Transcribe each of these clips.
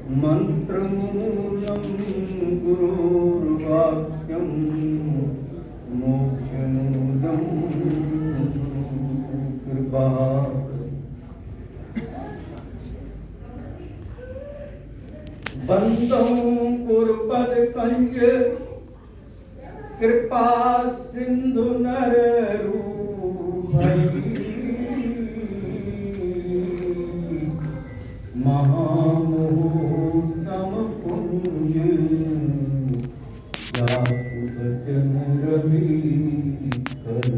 मंत्रमूलं गुरुर्वाक्यं मोक्षमूलं कृपा। बंधो पुरपद कंज कृपा सिंधु नर रूपई महामुहूर्तम पुंज जातु बचन रवि कर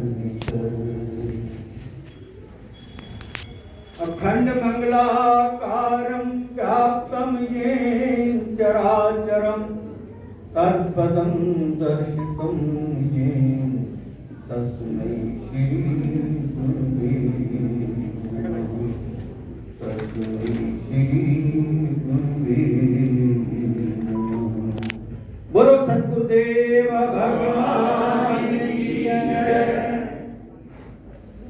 अखंड मंगलाकारं व्याप्तं येन चराचरं तत्पदं दर्शितं येन तस्मै श्री गुरुवे नमः। तस्मै श्री गुरुवे नमः। बोलो सद्गुरुदेव भगवान की जय।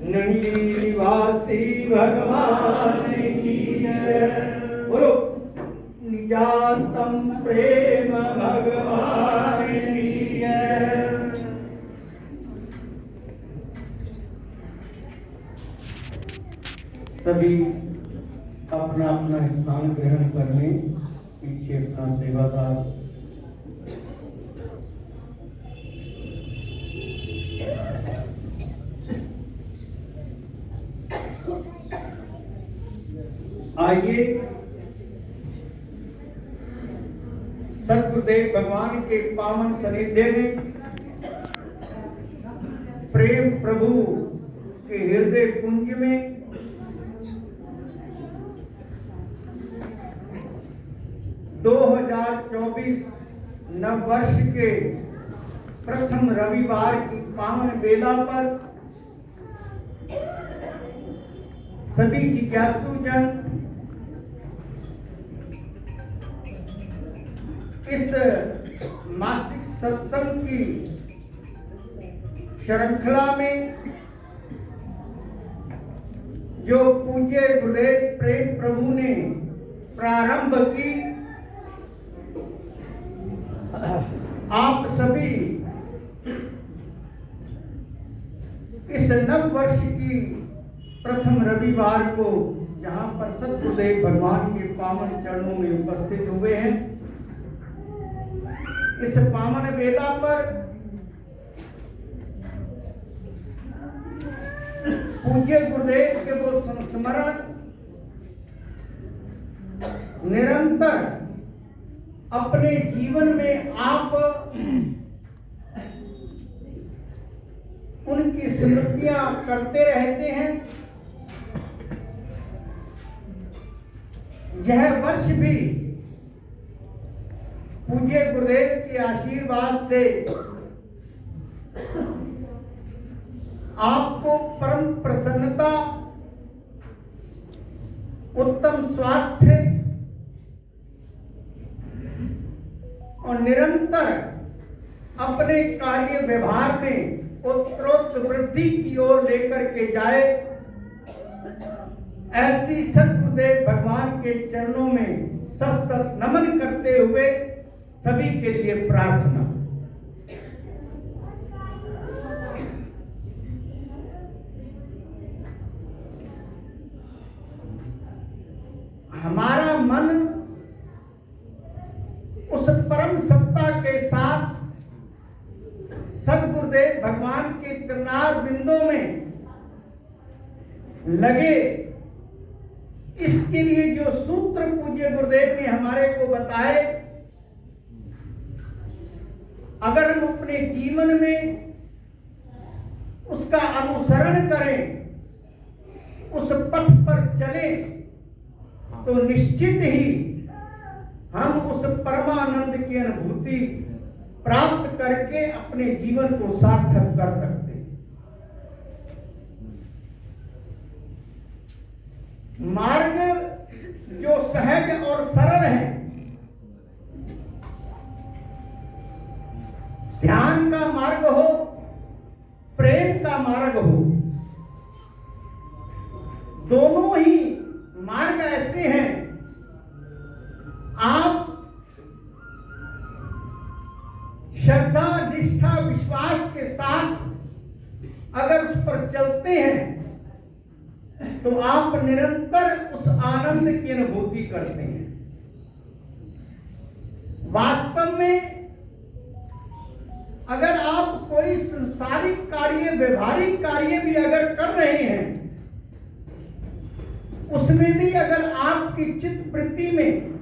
नंदी निवासी भगवान की जय। बोलो निजातम प्रेम भगवान की जय। सभी अपना अपना स्थान ग्रहण कर लें। पीछे अपना सेवादार आइए सद्गुरुदेव भगवान के पावन सानिध्य में प्रेम प्रभु के हृदय कुंज में दो 2024 नव वर्ष के प्रथम रविवार की पावन बेला पर सभी जिज्ञासु जन इस मासिक सत्संग की श्रृंखला में जो पूज्य गुरुदेव प्रेम प्रभु ने प्रारंभ की, आप सभी इस नव वर्ष की प्रथम रविवार को जहां पर सद्गुरुदेव भगवान के पावन चरणों में उपस्थित हुए हैं, इस पावन बेला पर पूज्य गुरुदेव के वो संस्मरण निरंतर अपने जीवन में आप उनकी स्मृतियां करते रहते हैं। यह वर्ष भी पूज्य गुरुदेव के आशीर्वाद से आपको परम प्रसन्नता, उत्तम स्वास्थ्य और निरंतर अपने कार्य व्यवहार में उत्तरोत्तर वृद्धि की ओर लेकर के जाए, ऐसी सद्गुरुदेव भगवान के चरणों में सस्तत नमन करते हुए सभी के लिए प्रार्थना। हमारा मन उस परम सत्ता के साथ सद्गुरुदेव भगवान के चरणार बिंदों में लगे, इसके लिए जो सूत्र पूज्य गुरुदेव ने हमारे को बताए, अगर हम अपने जीवन में उसका अनुसरण करें, उस पथ पर चलें, तो निश्चित ही हम उस परमानंद की अनुभूति प्राप्त करके अपने जीवन को सार्थक कर सकते हैं। मार्ग जो सहज और सरल है, ध्यान का मार्ग हो, प्रेम का मार्ग हो, दोनों ही मार्ग ऐसे हैं श्रद्धा, निष्ठा, विश्वास के साथ अगर उस पर चलते हैं तो आप निरंतर उस आनंद की अनुभूति करते हैं। वास्तव में अगर आप कोई संसारिक कार्य, व्यवहारिक कार्य भी अगर कर रहे हैं, उसमें भी अगर आपकी चित्त वृत्ति में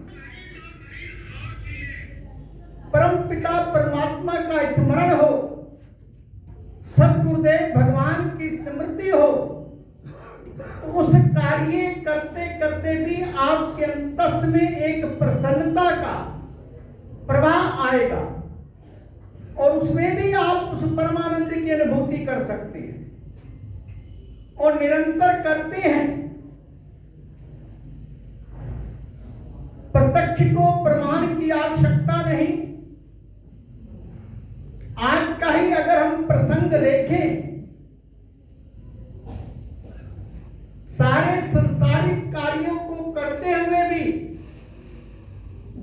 परम पिता परमात्मा का स्मरण हो, सद्गुरुदेव भगवान की स्मृति हो, तो उस कार्य करते करते भी आपके अंतस में एक प्रसन्नता का प्रवाह आएगा और उसमें भी आप उस परमानंद की अनुभूति कर सकते हैं और निरंतर करते हैं। प्रत्यक्ष को प्रमाण की आवश्यकता नहीं। आज का ही अगर हम प्रसंग देखें, सारे संसारिक कार्यों को करते हुए भी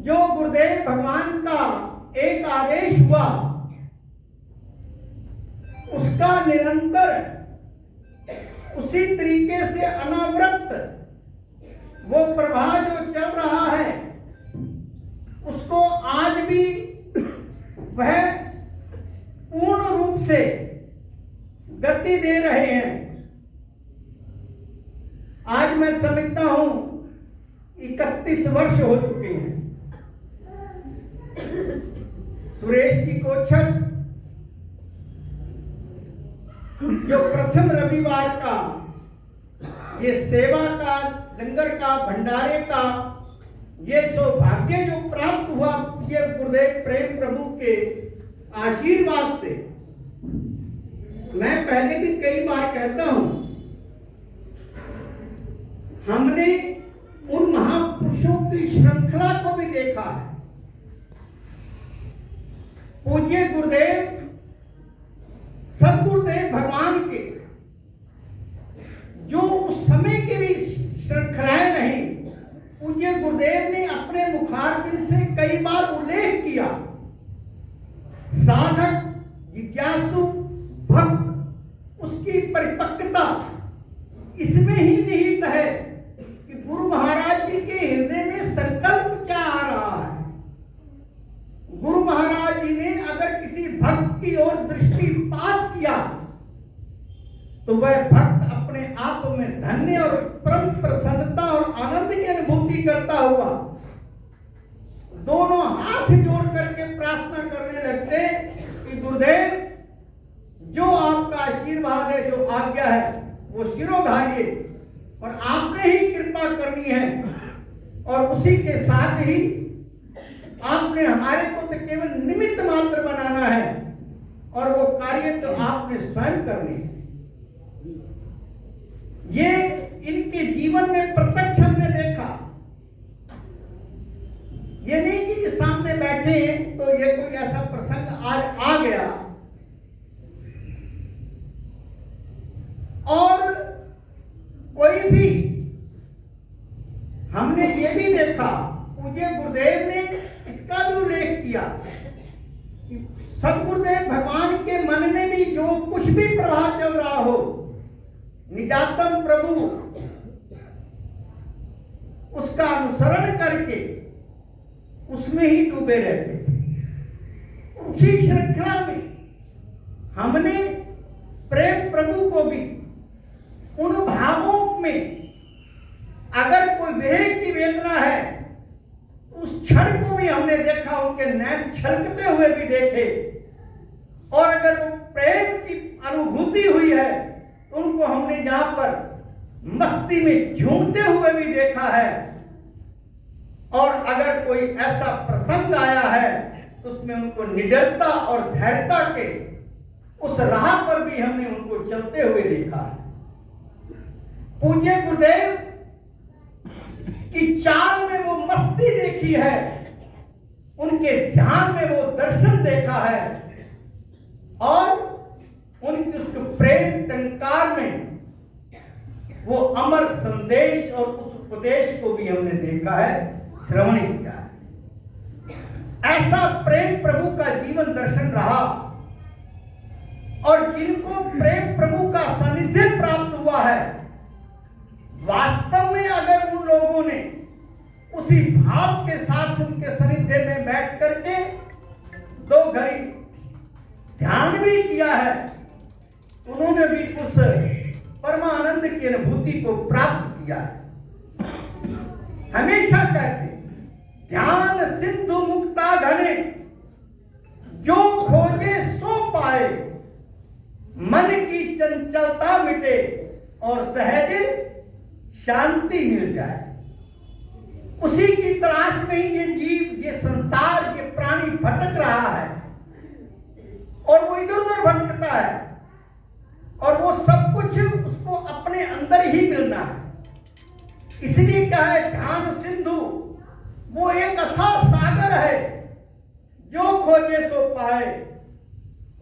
जो गुरुदेव भगवान का एक आदेश हुआ, उसका निरंतर उसी तरीके से अनावृत वो प्रवाह जो चल रहा है, उसको आज भी वह पूर्ण रूप से गति दे रहे हैं। आज मैं समझता हूं 31 वर्ष हो चुके हैं। सुरेश जी कोच्छर जो प्रथम रविवार का ये सेवा का, लंगर का, भंडारे का ये सौभाग्य जो प्राप्त हुआ, ये गुरुदेव प्रेम प्रभु के आशीर्वाद से। मैं पहले भी कई बार कहता हूं, हमने उन महापुरुषों की श्रृंखला को भी देखा है। पूज्य गुरुदेव सद्गुरुदेव भगवान के जो उस समय के भी श्रृंखलाएं नहीं, पूज्य गुरुदेव ने अपने मुखारबिंद से कई बार उल्लेख किया। साधक, जिज्ञासु, भक्त, उसकी परिपक्वता इसमें ही निहित है कि गुरु महाराज जी के हृदय में संकल्प क्या आ रहा है। गुरु महाराज जी ने अगर किसी भक्त की ओर दृष्टिपात किया तो वह भक्त अपने आप में धन्य और परम प्रसन्नता और आनंद की अनुभूति करता हुआ दोनों हाथ जोड़ करके प्रार्थना करने लगते कि गुरुदेव, जो आपका आशीर्वाद है, जो आज्ञा है, वो शिरोधार्य और आपने ही कृपा करनी है और उसी के साथ ही आपने हमारे को तो केवल निमित्त मात्र बनाना है और वो कार्य तो आपने स्वयं करनी है। ये इनके जीवन में प्रत्यक्ष हमने देखा। ये नहीं कि ये सामने बैठे हैं तो ये कोई ऐसा प्रसंग आज आ गया और कोई भी। हमने ये भी देखा, पूज्य गुरुदेव ने इसका भी उल्लेख किया कि सद्गुरुदेव भगवान के मन में भी जो कुछ भी प्रभाव चल रहा हो, निजातम प्रभु उसका अनुसरण करके उसमें ही डूबे रहते थे। उसी श्रृंखला में हमने प्रेम प्रभु को भी उन भावों में अगर कोई विरह की वेदना है, उस क्षण को भी हमने देखा, उनके नैन छलकते हुए भी देखे। और अगर वो प्रेम की अनुभूति हुई है तो उनको हमने जहां पर मस्ती में झूमते हुए भी देखा है। और अगर कोई ऐसा प्रसंग आया है तो उसमें उनको निडरता और धैर्यता के उस राह पर भी हमने उनको चलते हुए देखा है। पूज्य गुरुदेव की चाल में वो मस्ती देखी है, उनके ध्यान में वो दर्शन देखा है और उनके उस प्रेम टंकार में वो अमर संदेश और उस उपदेश को भी हमने देखा है, श्रवण किया है। ऐसा प्रेम प्रभु का जीवन दर्शन रहा और जिनको प्रेम प्रभु का सानिध्य प्राप्त हुआ है, वास्तव में अगर उन लोगों ने उसी भाव के साथ उनके सानिध्य में बैठ करके 2 घड़ी ध्यान भी किया है, उन्होंने भी उस परमानंद की अनुभूति को प्राप्त किया है। हमेशा कहते ध्यान सिंधु मुक्ता घने, जो खोजे सो पाए, मन की चंचलता मिटे और सहज शांति मिल जाए। उसी की तलाश में ये जीव, ये संसार, ये प्राणी भटक रहा है और वो इधर उधर भटकता है और वो सब कुछ उसको अपने अंदर ही मिलना है। इसलिए क्या है, ध्यान सिंधु वो एक अथाह सागर है, जो खोजे सो पाए।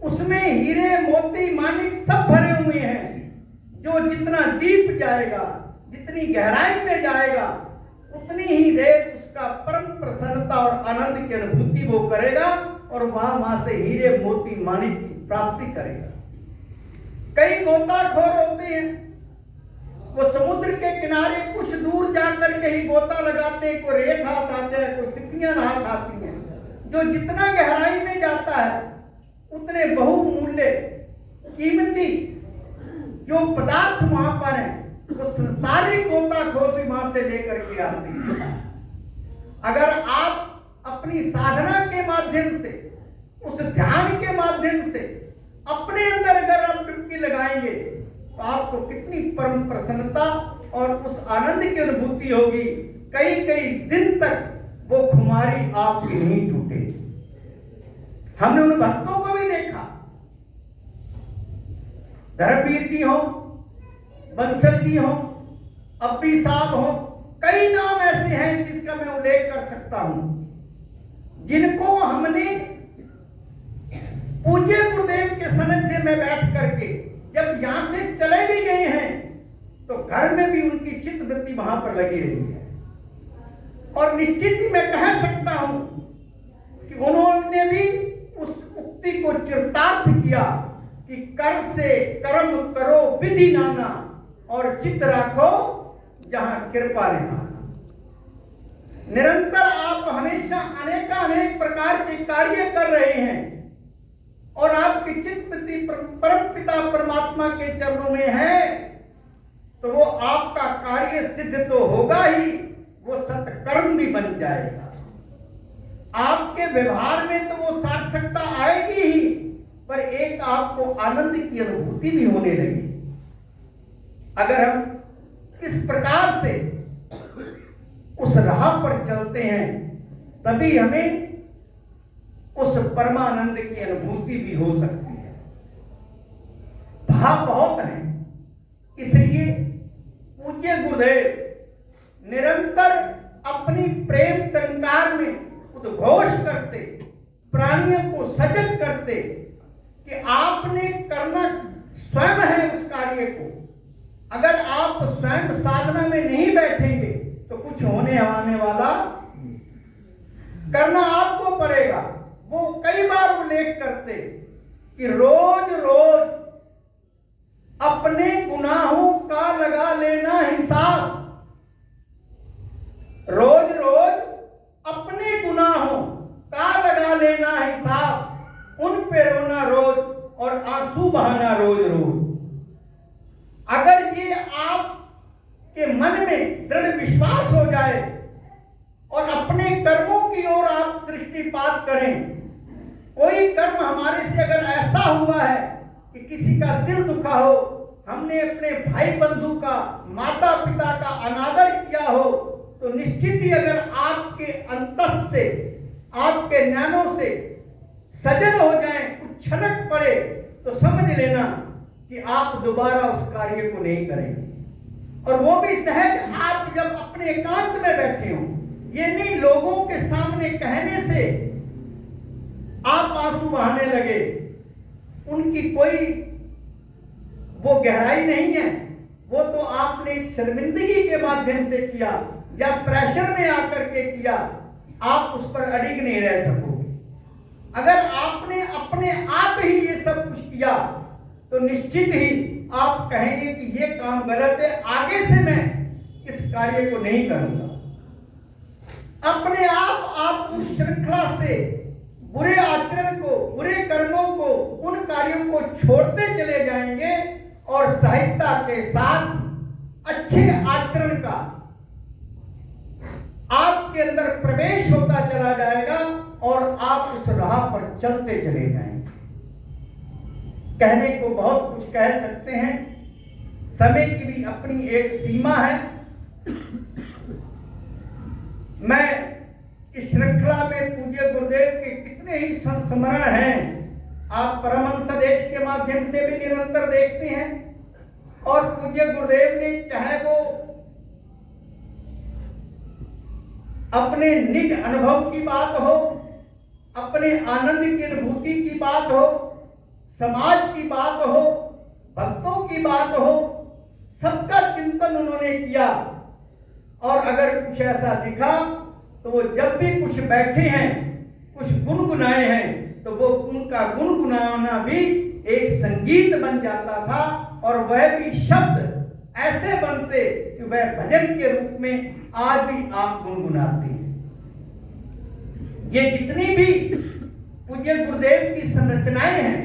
उसमें हीरे मोती माणिक सब भरे हुए हैं। जो जितना डीप जाएगा, जितनी गहराई में जाएगा, उतनी ही देर उसका परम प्रसन्नता और आनंद की अनुभूति वो करेगा और वहां से हीरे मोती माणिक की प्राप्ति करेगा। कई गोताखोर होते हैं, वो समुद्र के किनारे कुछ दूर जाकर के ही गोता लगाते हैं, कोई रेत हाथ आते हैं, कोई सिपियां हाथ आती हैं। जो जितना गहराई में जाता है, उतने बहुमूल्य कीमती जो पदार्थ वहां पर है, वो संसारिक गोताखोर भी वहां से लेकर के आते हैं। अगर आप अपनी साधना के माध्यम से, उस ध्यान के माध्यम से अपने अंदर अगर आप डुबकी लगाएंगे, तो आपको कितनी परम प्रसन्नता और उस आनंद की अनुभूति होगी। कई कई दिन तक वो खुमारी आपकी नहीं टूटे। हमने उन भक्तों को भी देखा, धर्मवीर जी हो, बंसल जी हो, अब्बी साहब हो, कई नाम ऐसे हैं जिसका मैं उल्लेख कर सकता हूं, जिनको हमने पूज्य गुरुदेव के सानिध्य में बैठ करके जब यहां से चले भी गए हैं, तो घर में भी उनकी चित्त वृत्ति वहां पर लगी रही है। और निश्चित ही मैं कह सकता हूं कि उन्होंने भी उस उक्ति को चरितार्थ किया कि कर से कर्म करो विधि नाना, और चित्त राखो जहां कृपा निधाना। निरंतर आप हमेशा अनेक प्रकार के कार्य कर रहे हैं और आपकी चित्त परम पिता परमात्मा के चरणों में है, तो वो आपका कार्य सिद्ध तो होगा ही, वो सत्कर्म भी बन जाएगा। आपके व्यवहार में तो वो सार्थकता आएगी ही, पर एक आपको आनंद की अनुभूति भी होने लगी। अगर हम इस प्रकार से उस राह पर चलते हैं, तभी हमें उस परमानंद की अनुभूति भी हो सकती है। भाव बहुत है, इसलिए पूज्य गुरुदेव निरंतर अपनी प्रेम टंकार में उद्घोष करते, प्राणियों को सजग करते कि आपने करना स्वयं है उस कार्य को। अगर आप स्वयं साधना में नहीं बैठेंगे तो कुछ होने आने वाला, करना आपको पड़ेगा। वो कई बार उल्लेख करते कि रोज रोज अपने गुनाहों का लगा लेना हिसाब, रोज रोज अपने गुनाहों का लगा लेना हिसाब, उन पे रोना रोज और आंसू बहाना रोज रोज। अगर ये आपके मन में दृढ़ विश्वास हो जाए और अपने कर्मों की ओर आप दृष्टिपात करें, कोई कर्म हमारे से अगर ऐसा हुआ है कि किसी का दिल दुखा हो, हमने अपने भाई बंधु का, माता पिता का अनादर किया हो, तो निश्चित ही अगर आपके अंतस से, आपके नैनों से सजल हो जाए, कुछ छलक पड़े, तो समझ लेना कि आप दोबारा उस कार्य को नहीं करेंगे। और वो भी सहज आप जब अपने एकांत में बैठे हो, ये नहीं लोगों के सामने कहने से आप आंसू बहाने लगे, उनकी कोई वो गहराई नहीं है। वो तो आपने शर्मिंदगी के माध्यम से किया या प्रेशर में आकर के किया, आप उस पर अडिग नहीं रह सकोगे। अगर आपने अपने आप ही ये सब कुछ किया तो निश्चित ही आप कहेंगे कि ये काम गलत है, आगे से मैं इस कार्य को नहीं करूंगा। अपने आप उस श्रृंखला से बुरे आचरण को, बुरे कर्मों को, उन कार्यों को छोड़ते चले जाएंगे और सहायता के साथ अच्छे आचरण का आपके अंदर प्रवेश होता चला जाएगा और आप उस राह पर चलते चले जाएंगे। कहने को बहुत कुछ कह सकते हैं, समय की भी अपनी एक सीमा है। मैं इस श्रृंखला में पूज्य गुरुदेव के कितने ही संस्मरण हैं, आप परमहंस संदेश के माध्यम से भी निरंतर देखते हैं। और पूज्य गुरुदेव ने चाहे वो अपने निज अनुभव की बात हो, अपने आनंद की अनुभूति की बात हो, समाज की बात हो, भक्तों की बात हो, सबका चिंतन उन्होंने किया। और अगर कुछ ऐसा दिखा तो वो जब भी कुछ बैठे हैं, कुछ गुनगुनाए हैं, तो वो उनका गुनगुनाना भी एक संगीत बन जाता था और वह भी शब्द ऐसे बनते कि वह भजन के रूप में आज भी आप गुनगुनाते हैं। ये जितनी भी पूज्य गुरुदेव की संरचनाएं हैं,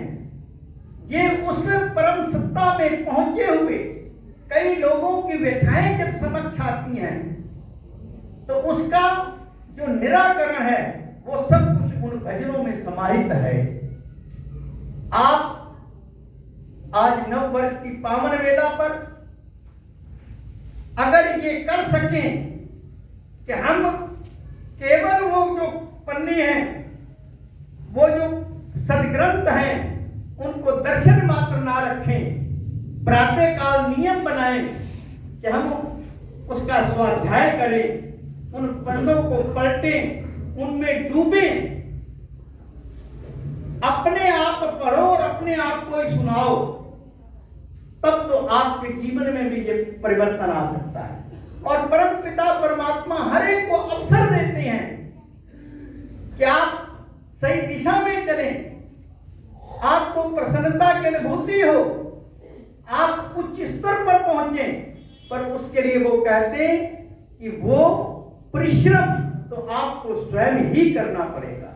ये उस परम सत्ता में पहुंचे हुए कई लोगों की व्यथाएं जब समक्ष आती हैं तो उसका जो निराकरण है वो सब कुछ उन भजनों में समाहित है। आप आज नव वर्ष की पावन वेला पर अगर ये कर सकें कि हम केवल वो जो पन्ने हैं, वो जो सदग्रंथ हैं, उनको दर्शन मात्र ना रखें, प्रातः काल नियम बनाएं कि हम उसका स्वाध्याय करें, उन पन्नों को पलटें, उनमें डूबें, अपने आप पढ़ो और अपने आप को ही सुनाओ, तब तो आपके जीवन में भी ये परिवर्तन आ सकता है। और परम पिता परमात्मा हर एक को अवसर देते हैं कि आप सही दिशा में चलें, आपको प्रसन्नता की अनुभूति हो, आप उच्च स्तर पर पहुंचे। पर उसके लिए वो कहते हैं कि वो परिश्रम तो आपको स्वयं ही करना पड़ेगा।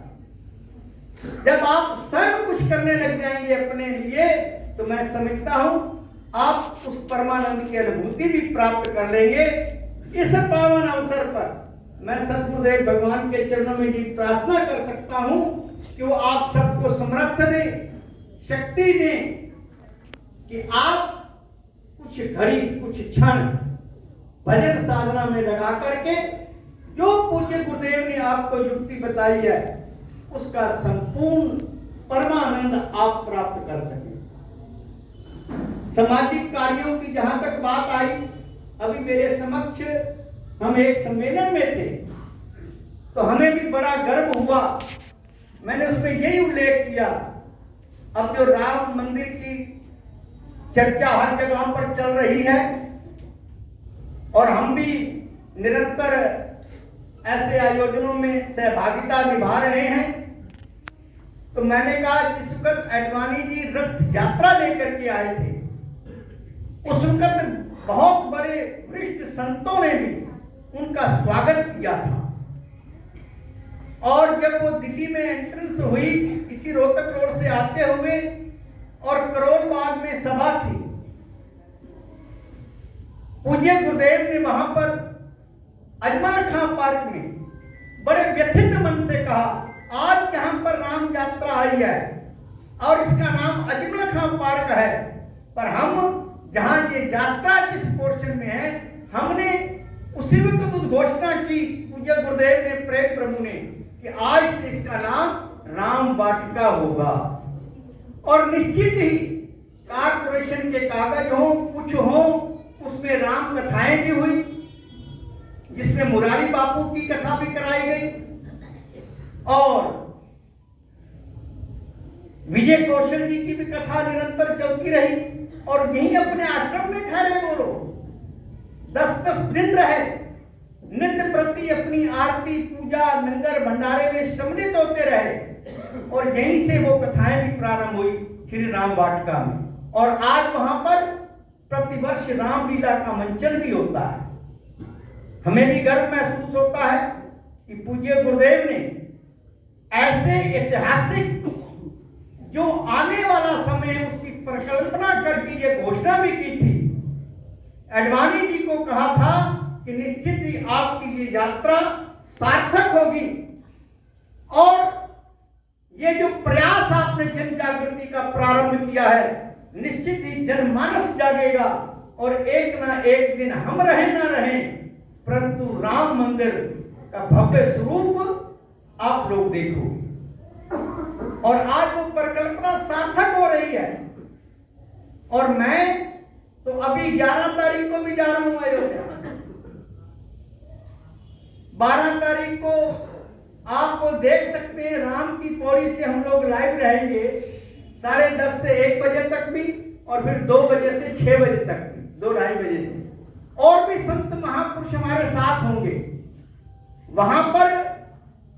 जब आप स्वयं कुछ करने लग जाएंगे अपने लिए, तो मैं समझता हूं आप उस परमानंद की अनुभूति भी प्राप्त कर लेंगे। इस पावन अवसर पर मैं सद्गुरुदेव भगवान के चरणों में जी प्रार्थना कर सकता हूं कि वो आप सबको समर्थ दें, शक्ति दें कि आप कुछ घड़ी, कुछ क्षण भजन साधना में लगा करके जो पूज्य गुरुदेव ने आपको युक्ति बताई है उसका संपूर्ण परमानंद आप प्राप्त कर सकें। सामाजिक कार्यों की जहां तक बात आई, अभी मेरे समक्ष हम एक सम्मेलन में थे तो हमें भी बड़ा गर्व हुआ। मैंने उसमें यही उल्लेख किया, अब जो राम मंदिर की चर्चा हर जगह पर चल रही है और हम भी निरंतर ऐसे आयोजनों में सहभागिता निभा रहे हैं, तो मैंने कहा जिस वक्त अडवाणी जी रथ यात्रा लेकर के आए थे, उस वक्त बहुत बड़े वरिष्ठ संतों ने भी उनका स्वागत किया था। और जब वो दिल्ली में एंट्रेंस हुई इसी रोहतक रोड से आते हुए और करोल बाग में सभा थी, पूज्य गुरुदेव ने वहां पर अजमल खां पार्क में बड़े व्यथित मन से कहा, आज यहां पर राम यात्रा आई है और इसका नाम अजमल खां पार्क है, पर हम जहां ये यात्रा जिस पोर्शन में है, हमने उसी वक्त घोषणा की पूज्य गुरुदेव ने, प्रेम प्रभु ने, कि आज से इसका नाम राम वाटिका होगा। और निश्चित ही कारपोरेशन के कागज हो, कुछ हो, उसमें राम कथाएं भी हुई, जिसमें मुरारी बापू की कथा भी कराई गई और विजय कौशल जी की भी कथा निरंतर चलती रही। और यही अपने आश्रम में ठहरे वो लोग 10-10 दिन रहे नित्य प्रति अपनी आरती पूजा लंगर भंडारे में सम्मिलित होते रहे और यहीं से वो कथाएं भी प्रारंभ हुई श्री राम वाटिका में। और आज वहां पर प्रतिवर्ष रामलीला का मंचन भी होता है। हमें भी गर्व महसूस होता है कि पूज्य गुरुदेव ने ऐसे ऐतिहासिक जो आने वाला समय है उसकी परिकल्पना करके ये घोषणा भी की थी। अडवाणी जी को कहा था कि निश्चित ही आपकी ये यात्रा सार्थक होगी और ये जो प्रयास आपने जन जागृति का प्रारंभ किया है निश्चित ही जनमानस जागेगा और एक ना एक दिन हम रहे ना रहे परंतु राम मंदिर का भव्य स्वरूप आप लोग देखो। और आज वो परिकल्पना सार्थक हो रही है। और मैं तो अभी 11 तारीख को भी जा रहा हूं अयोध्या। 12 तारीख को आप देख सकते हैं राम की पौड़ी से हम लोग लाइव रहेंगे 10:30 से 1 बजे तक भी और फिर 2 बजे से 6 बजे तक भी 2-2:30 बजे से और भी संत महापुरुष हमारे साथ होंगे। वहां पर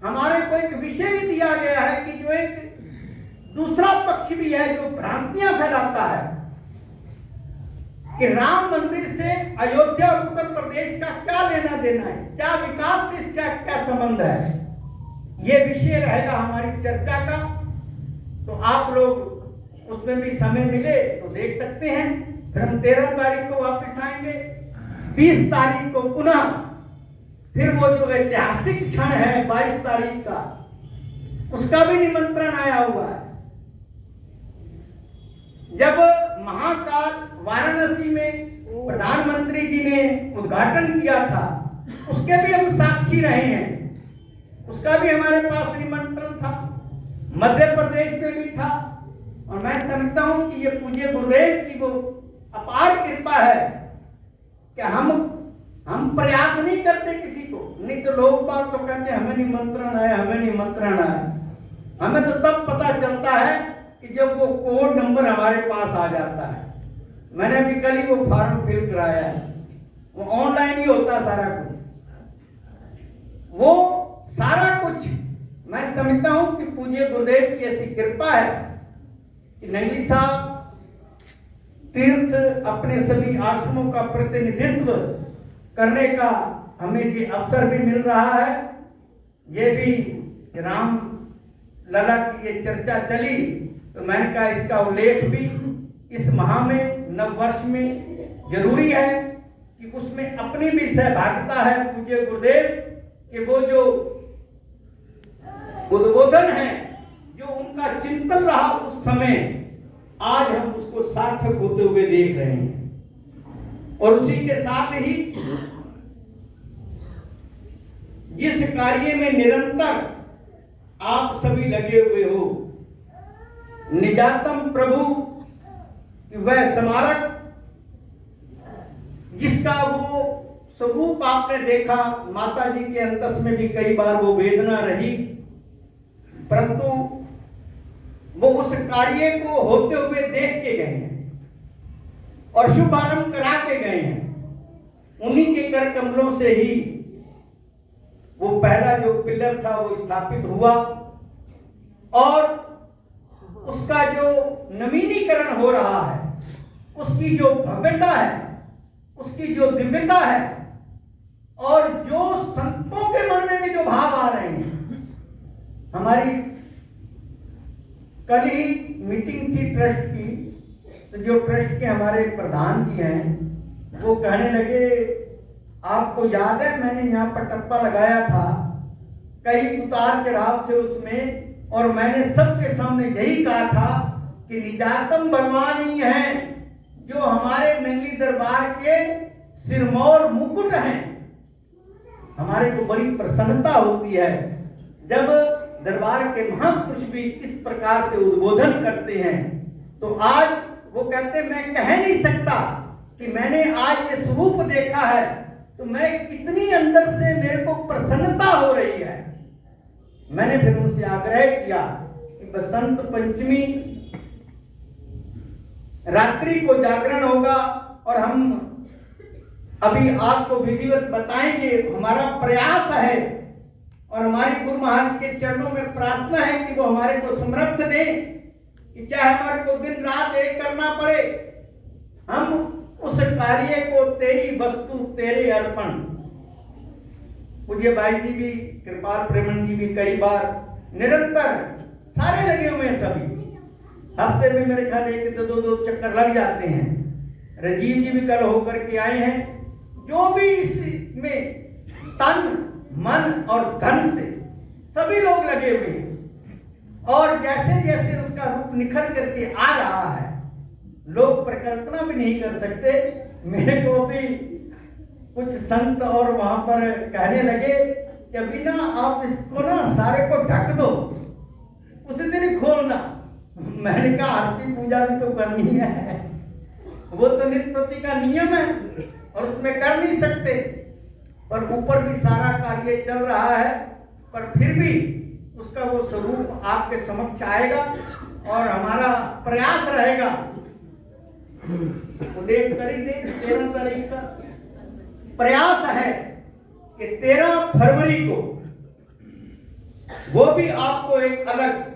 हमारे को एक विषय भी दिया गया है कि जो एक दूसरा पक्ष भी है जो भ्रांतियां फैलाता है कि राम मंदिर से अयोध्या और उत्तर प्रदेश का क्या लेना देना है, क्या विकास से इसका क्या संबंध है। यह विषय रहेगा हमारी चर्चा का। तो आप लोग उसमें भी समय मिले तो देख सकते हैं। फिर हम 13 तारीख को वापस आएंगे। 20 तारीख को पुनः फिर वो जो ऐतिहासिक क्षण है 22 तारीख का उसका भी निमंत्रण आया हुआ है जब महाकाल वाराणसी में प्रधानमंत्री जी ने उद्घाटन किया था। उसके भी हम साक्षी रहे हैं। उसका भी हमारे पास निमंत्रण था। मध्य प्रदेश में भी था। और मैं समझता हूं कि ये पूज्य गुरुदेव की वो अपार कृपा है कि हम प्रयास नहीं करते किसी को। नहीं तो लोग बात तो कहते हमें निमंत्रण है, हमें निमंत्रण है। हमें तो तब पता चलता है कि जब वो कोड नंबर हमारे पास आ जाता है। मैंने भी कल ही वो फॉर्म फिल कराया है। वो ऑनलाइन ही होता सारा कुछ। वो सारा कुछ मैं समझता हूं कि पूज्य गुरुदेव की ऐसी कृपा है कि नंगली साहब तीर्थ अपने सभी आश्रमों का प्रतिनिधित्व करने का हमें ये अवसर भी मिल रहा है। ये भी राम लला की ये चर्चा चली तो मैंने कहा इसका उल्लेख भी इस माह में नव वर्ष में जरूरी है कि उसमें अपनी भी सहभागिता है पूज्य गुरुदेव कि वो जो उद्बोधन है जो उनका चिंतन रहा उस समय आज हम उसको सार्थक होते हुए देख रहे हैं। और उसी के साथ ही जिस कार्य में निरंतर आप सभी लगे हुए हो निजातम प्रभु वह स्मारक जिसका वो स्वरूप आपने देखा माता जी के अंतस में भी कई बार वो वेदना रही परंतु वो उस कार्य को होते हुए देख के गए हैं और शुभारंभ करा के गए हैं। उन्हीं के कर कमलों से ही वो पहला जो पिलर था वो स्थापित हुआ और उसका जो नवीनीकरण हो रहा है उसकी जो भव्यता है उसकी जो दिव्यता है और जो संतों के मन में भी जो भाव आ रहे हैं। हमारी कल ही मीटिंग थी ट्रस्ट की तो जो ट्रस्ट के हमारे प्रधान जी हैं वो कहने लगे आपको याद है मैंने यहाँ पर टप्पा लगाया था कई उतार चढ़ाव थे उसमें और मैंने सबके सामने यही कहा था कि निजातम भगवान ही हैं जो हमारे नंगली दरबार के सिरमौर मुकुट हैं। हमारे को बड़ी प्रसन्नता होती है जब दरबार के महापुरुष भी इस प्रकार से उद्बोधन करते हैं। तो आज वो कहते मैं कह नहीं सकता कि मैंने आज ये स्वरूप देखा है तो मैं कितनी अंदर से मेरे को प्रसन्नता हो रही है। मैंने फिर उनसे आग्रह किया कि बसंत पंचमी रात्रि को जागरण होगा और हम अभी आपको विधिवत बताएंगे। हमारा प्रयास है और हमारी गुरु महाराज के चरणों में प्रार्थना है कि वो हमारे को समर्थ दें कि चाहे हमारे को दिन रात एक करना पड़े, हम उस कार्य को तेरी वस्तु तेरे अर्पण। पूज्य भाई जी भी, कृपाल प्रेमन जी भी कई बार निरंतर सारे लगे हुए हैं, सभी हफ्ते में मेरे ख्याल एक तो दो चक्कर लग जाते हैं। राजीव जी भी कल होकर के आए हैं। जो भी इसमें तन मन और धन से सभी लोग लगे हुए हैं और जैसे जैसे उसका रूप निखर करके आ रहा है, लोग प्रकल्पना भी नहीं कर सकते। मेरे को भी कुछ संत और वहां पर कहने लगे कि अभी ना आप इसको ना सारे को ढक दो, उसी दिन ही खोलना। मैंने कहा आरती पूजा भी तो करनी है, वो तो नित्य प्रति का नियम है और उसमें कर नहीं सकते, पर ऊपर भी सारा कार्य चल रहा है, पर फिर भी उसका वो स्वरूप आपके समक्ष आएगा और हमारा प्रयास रहेगा। उल्लेख कर ही दे 13 तारीख का प्रयास है कि 13 फरवरी को वो भी आपको एक अलग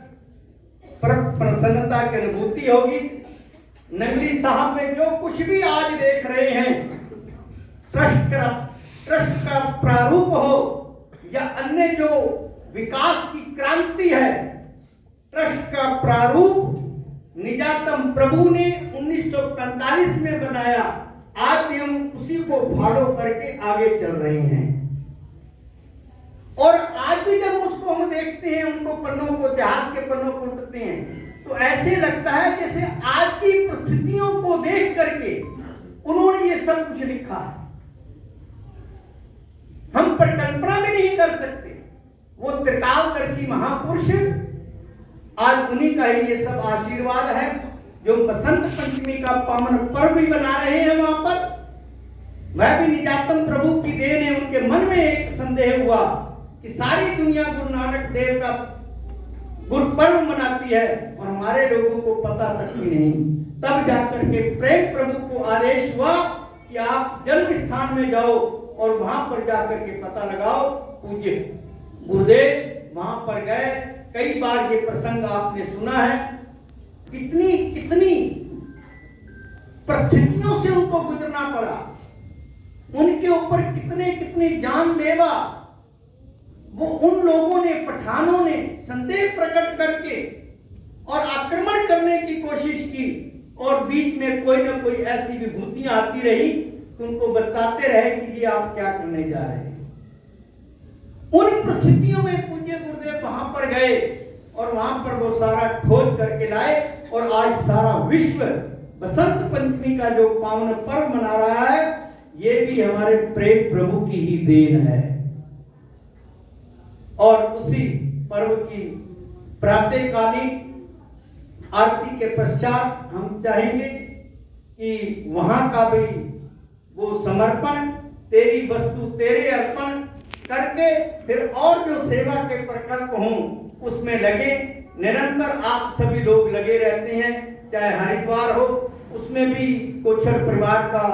प्रसन्नता की अनुभूति होगी। नंगली साहब में जो कुछ भी आज देख रहे हैं, ट्रस्ट का प्रारूप हो या अन्य जो विकास की क्रांति है, ट्रस्ट का प्रारूप निजातम प्रभु ने 1945 में बनाया। आज भी हम उसी को फॉलो करके आगे चल रहे हैं और आज भी जब उसको हम देखते हैं, उनको पन्नों को, इतिहास के पन्नों को उठते हैं, तो ऐसे लगता है जैसे आज की परिस्थितियों को देख करके उन्होंने ये सब कुछ लिखा है। हम परिकल्पना भी नहीं कर सकते। वो त्रिकालदर्शी महापुरुष, आज उन्हीं का ही ये सब आशीर्वाद है जो बसंत पंचमी का पावन पर्व भी बना रहे हैं। वहां पर वह भी निजातम प्रभु की देन है। उनके मन में एक संदेह हुआ कि सारी दुनिया गुरु नानक देव का गुरुपर्व मनाती है और हमारे लोगों को पता तक ही नहीं। तब जाकर के प्रेम प्रभु को आदेश हुआ कि आप जन्म स्थान में जाओ और वहां पर जाकर के पता लगाओ। पूज्य गुरुदेव वहां पर गए। कई बार ये प्रसंग आपने सुना है, कितनी कितनी परिस्थितियों से उनको गुजरना पड़ा, उनके ऊपर कितने कितने जानलेवा वो उन लोगों ने, पठानों ने संदेह प्रकट करके और आक्रमण करने की कोशिश की और बीच में कोई ना कोई ऐसी विभूतियां आती रही तो उनको बताते रहे कि ये आप क्या करने जा रहे हैं। उन परिस्थितियों में पूज्य गुरुदेव वहां पर गए और वहां पर वो सारा खोज करके लाए और आज सारा विश्व बसंत पंचमी का जो पावन पर्व मना रहा है, ये भी हमारे प्रेम प्रभु की ही देन है। और उसी पर्व की प्रातःकालीन आरती के पश्चात हम चाहेंगे कि वहां का भी वो समर्पण, तेरी वस्तु तेरे अर्पण करके फिर और जो सेवा के प्रकल्प हों उसमें लगे। निरंतर आप सभी लोग लगे रहते हैं, चाहे हरिद्वार हो, उसमें भी कोचर परिवार का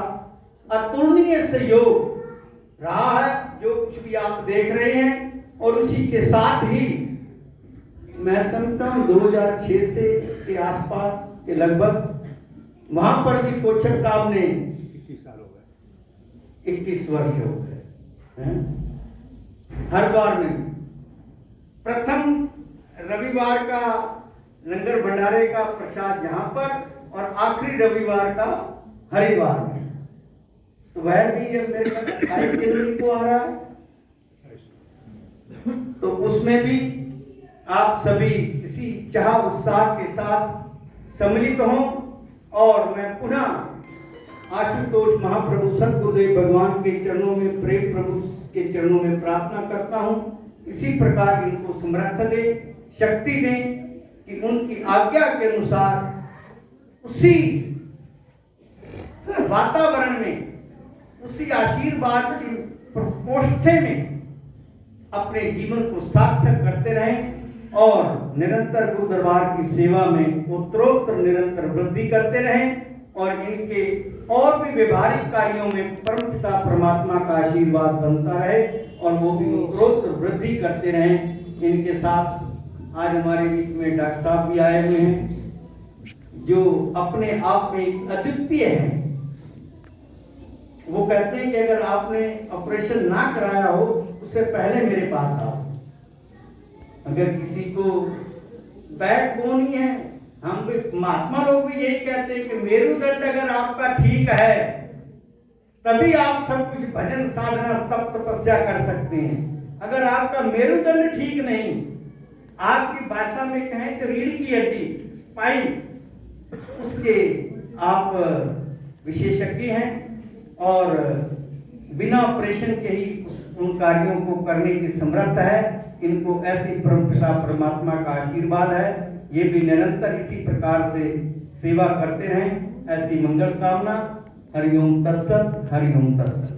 अतुलनीय सहयोग रहा है, जो कुछ भी आप देख रहे हैं। और उसी के साथ ही मैं समझता हूँ 2006 से के आसपास के लगभग वहां पर भी कोचर साहब ने 21 साल हो गए, 21 वर्ष हो गए। हरिद्वार में प्रथम रविवार का लंगर भंडारे का प्रसाद यहाँ पर और आखिरी रविवार का हरिद्वार में, तो वह भी मेरे ख्याल 28 जनवरी को आ रहा है। तो उसमें भी आप सभी इसी चाह उत्साह के साथ सम्मिलित हों। और मैं पुनः आशुतोष महाप्रभु सतगुरुदेव भगवान के चरणों में, प्रेम प्रभु के चरणों में प्रार्थना करता हूं, इसी प्रकार इनको समर्थ दे, शक्ति दें कि उनकी आज्ञा के अनुसार उसी वातावरण में, उसी आशीर्वाद की प्रकोष्ठे में अपने जीवन को सार्थक करते रहें और निरंतर गुरु दरबार की सेवा में उत्तरोत्तर निरंतर वृद्धि करते रहें। और इनके और भी व्यवहारिक कार्यों में परमपिता परमात्मा का आशीर्वाद बनता रहे और वो भी उत्तरोत्तर वृद्धि करते रहें। इनके साथ आज हमारे बीच में डॉक्टर साहब भी आए हुए हैं, जो अपने आप में अद्वितीय हैं। वो कहते हैं कि अगर आपने ऑपरेशन ना कराया हो, उससे पहले मेरे पास आओ। अगर किसी को बैक बोन ही है, हम भी महात्मा लोग भी यही कहते हैं कि मेरुदंड अगर आपका ठीक है, तभी आप सब कुछ भजन साधना तप तपस्या कर सकते हैं। अगर आपका मेरुदंड ठीक नहीं, आपकी भाषा में कहें तो रीढ़ की हड्डी, स्पाइन, उसके आप विशेषज्ञ हैं और बिना ऑपरेशन के ही उन कार्यों को करने की समर्थ है। इनको ऐसी परमपिता परमात्मा का आशीर्वाद है, ये भी निरंतर इसी प्रकार से सेवा करते रहें, ऐसी मंगल कामना। हरिओम तत्सत, हरिओम तत्सत।